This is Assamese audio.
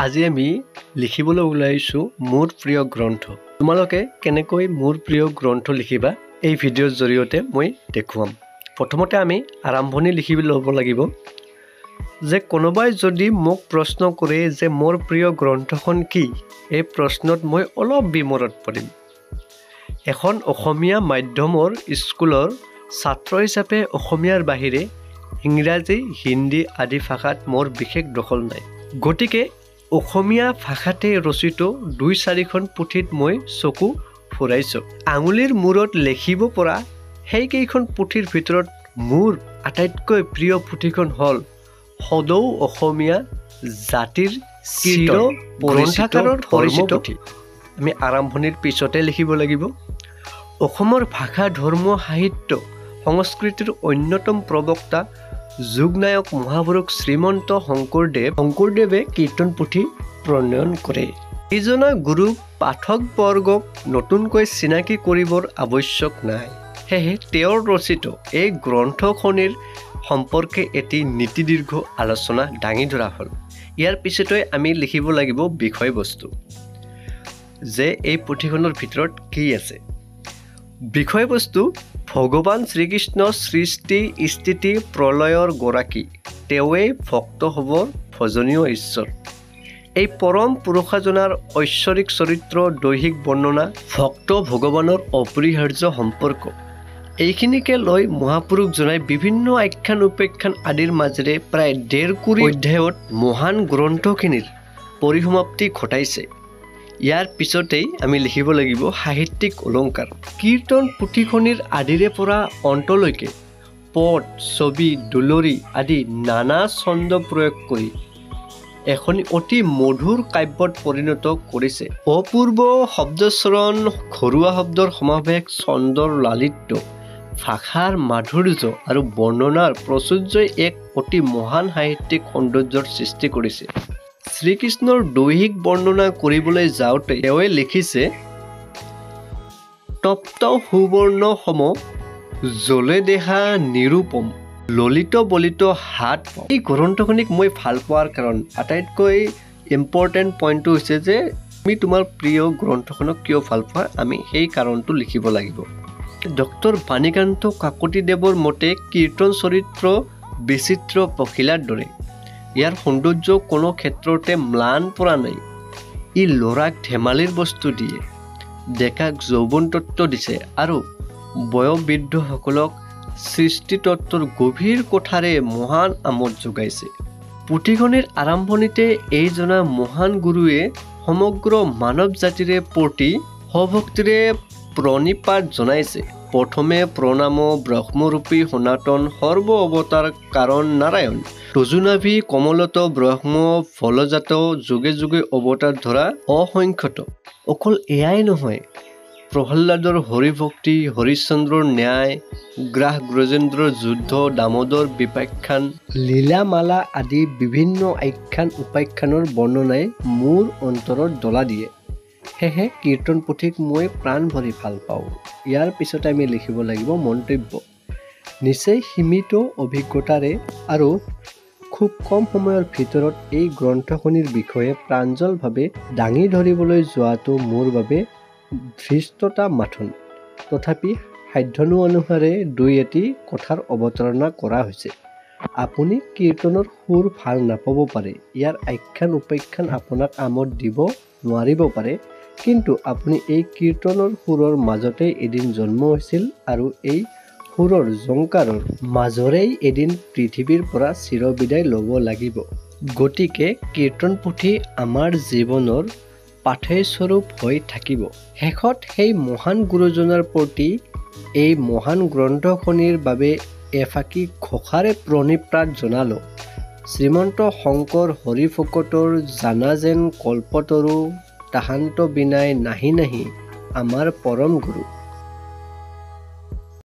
আজি আমি লিখিবলৈ ওলাইছো মোৰ প্ৰিয় গ্ৰন্থ। তোমালোকে কেনেকৈ মোৰ প্ৰিয় গ্ৰন্থ লিখিবা এই ভিডিঅ'ৰ জৰিয়তে মই দেখুৱাম। প্ৰথমতে আমি আৰম্ভণি লিখি ল'ব লাগিব যে কোনোবাই যদি মোক প্ৰশ্ন কৰে যে মোৰ প্ৰিয় গ্ৰন্থখন কি, এই প্ৰশ্নত মই অলপ বিমৰত পৰিম। এখন অসমীয়া মাধ্যমৰ স্কুলৰ ছাত্ৰ হিচাপে অসমীয়াৰ বাহিৰে ইংৰাজী, হিন্দী আদি ভাষাত মোৰ বিশেষ দখল নাই। গতিকে অসমীয়া ভাষাতে ৰচিত ২-৪খন পুথিত মই চকু ফুৰাইছোঁ। আঙুলিৰ মূৰত লিখিব পৰা সেইকেইখন পুথিৰ ভিতৰত মোৰ আটাইতকৈ প্ৰিয় পুথিখন হ'ল সদৌ অসমীয়া জাতিৰ চিৰ গ্ৰন্থাকাৰৰ পৰিচিত। আমি আৰম্ভণিৰ পিছতে লিখিব লাগিব। অসমৰ ভাষা, ধৰ্ম, সাহিত্য, সংস্কৃতিৰ অন্যতম প্ৰবক্তা যুগনায়ক মহাপুৰুষ শ্ৰীমন্ত শংকৰদেৱে কীৰ্তন পুথি প্ৰণয়ন কৰে। এইজনা গুৰুক পাঠকবৰ্গক নতুনকৈ চিনাকি কৰিবৰ আৱশ্যক নাই। সেয়েহে তেওঁৰ ৰচিত এই গ্ৰন্থখনিৰ সম্পৰ্কে এটি নীতিদীৰ্ঘ আলোচনা দাঙি ধৰা হ'ল। ইয়াৰ পিছতে আমি লিখিব লাগিব বিষয়বস্তু, যে এই পুথিখনৰ ভিতৰত কি আছে। বিষয়বস্তু: ভগৱান শ্ৰীকৃষ্ণ সৃষ্টি স্থিতি প্ৰলয়ৰ গৰাকী, তেওঁৱেই ভক্তসৱৰ ভজনীয় ঈশ্বৰ। এই পৰম পুৰুষজনাৰ ঐশ্বৰিক চৰিত্ৰ, দৈহিক বৰ্ণনা, ভক্ত ভগৱানৰ অপৰিহাৰ্য সম্পৰ্ক, এইখিনিকে লৈ মহাপুৰুষজনাই বিভিন্ন আখ্যান উপাখ্যান আদিৰ মাজেৰে প্ৰায় ১.৫ কুৰি অধ্যায়ত মহান গ্ৰন্থখিনিৰ পৰিসমাপ্তি ঘটাইছে। ইয়াৰ পিছতেই আমি লিখিব লাগিব সাহিত্যিক অলংকাৰ। কীৰ্তন পুথিখনিৰ আদিৰে পৰা অন্তলৈকে পদ, ছবি, দুলৰি আদি নানা ছন্দ প্ৰয়োগ কৰি এখনি অতি মধুৰ কাব্যত পৰিণত কৰিছে। অপূৰ্ব শব্দচৰণ, ঘৰুৱা শব্দৰ সমাৱেশ, ছন্দৰ লালিত্য, ভাষাৰ মাধুৰ্য আৰু বৰ্ণনাৰ প্ৰচুৰ্যই এক অতি মহান সাহিত্যিক সৌন্দৰ্যৰ সৃষ্টি কৰিছে। শ্ৰীকৃষ্ণৰ দৈহিক বৰ্ণনা কৰিবলৈ যাওঁতে তেওঁৱে লিখিছে, তপ্ত সুবৰ্ণ সম জলে দেহা নিৰূপম, ললিত বলিত হাত। এই গ্ৰন্থখনিক মই ভাল পোৱাৰ কাৰণ আটাইতকৈ ইম্পৰ্টেণ্ট পইণ্টটো হৈছে যে তুমি তোমাৰ প্ৰিয় গ্ৰন্থখনক কিয় ভাল পোৱা, আমি সেই কাৰণটো লিখিব লাগিব। ডক্টৰ বাণীকান্ত কাকতিদেৱৰ মতে কীৰ্তন চৰিত্ৰ বিচিত্ৰ পখিলাৰ দৰে। ইয়াৰ সৌন্দৰ্য কোনো ক্ষেত্ৰতে ম্লান পৰা নাই। ই ল'ৰাক ধেমালিৰ বস্তু দিয়ে, ডেকাক যৌৱন তত্ত্ব দিছে আৰু বয়োবৃদ্ধসকলক সৃষ্টিতত্ত্বৰ গভীৰ কথাৰে মহান আমোদ যোগাইছে। পুথিখনিৰ আৰম্ভণিতে এইজনা মহান গুৰুৱে সমগ্ৰ মানৱ জাতিৰে প্ৰতি সভক্তিৰে প্ৰণিপাত জনাইছে। প্ৰথমে প্ৰণাম ব্ৰহ্মৰূপী সনাতন সৰ্ব অৱতাৰ কাৰণ নাৰায়ণ, তজুনাভি কমলত ব্ৰহ্ম ফলজাত, যুগে যুগে অৱতাৰ ধৰা অসংখ্যত। অকল এয়াই নহয়, প্ৰহ্লাদৰ হৰিভক্তি, হৰিশ্চন্দ্ৰৰ ন্যায়, গ্ৰাস গ্ৰজেন্দ্ৰৰ যুদ্ধ, দামোদৰ বিপাখ্যান, লীলামালা আদি বিভিন্ন আখ্যান উপাখ্যানৰ বৰ্ণনাই মোৰ অন্তৰত ডলা দিয়ে। সেয়েহে কীৰ্তন পুথিক মই প্ৰাণ ভৰি ভাল পাওঁ। ইয়াৰ পিছতে আমি লিখিব লাগিব মন্তব্য। নিচেই সীমিত অভিজ্ঞতাৰে আৰু খুব কম সময়ৰ ভিতৰত এই গ্ৰন্থখনিৰ বিষয়ে প্ৰাঞ্জলভাৱে দাঙি ধৰিবলৈ যোৱাটো মোৰ বাবে ধৃষ্টতা মাথোন। তথাপি সাধ্যানুসাৰে ২-এটি কথাৰ অৱতাৰণা কৰা হৈছে। আপুনি কীৰ্তনৰ সুৰ ভাল নাপাব পাৰে, ইয়াৰ আখ্যান উপাখ্যান আপোনাক আমোদ দিব নোৱাৰিব পাৰে, কিন্তু আপুনি এই কীৰ্তনৰ সুৰৰ মাজতে এদিন জন্ম হৈছিল আৰু এই সুৰৰ ঝংকাৰৰ মাজৰেই এদিন পৃথিৱীৰ পৰা চিৰবিদায় ল'ব লাগিব। গতিকে কীৰ্তন পুথি আমাৰ জীৱনৰ পাথেয়স্বৰূপ হৈ থাকিব। শেষত সেই মহান গুৰুজনাৰ প্ৰতি এই মহান গ্ৰন্থখনিৰ বাবে এফাকি ঘোষাৰে প্ৰণিপাত জনালোঁ। শ্ৰীমন্ত শংকৰ হৰিভকতৰ জানা যেন কল্পতৰু, তাহান্ত বিনাই নাহি নাহি আমাৰ পৰম গুৰু।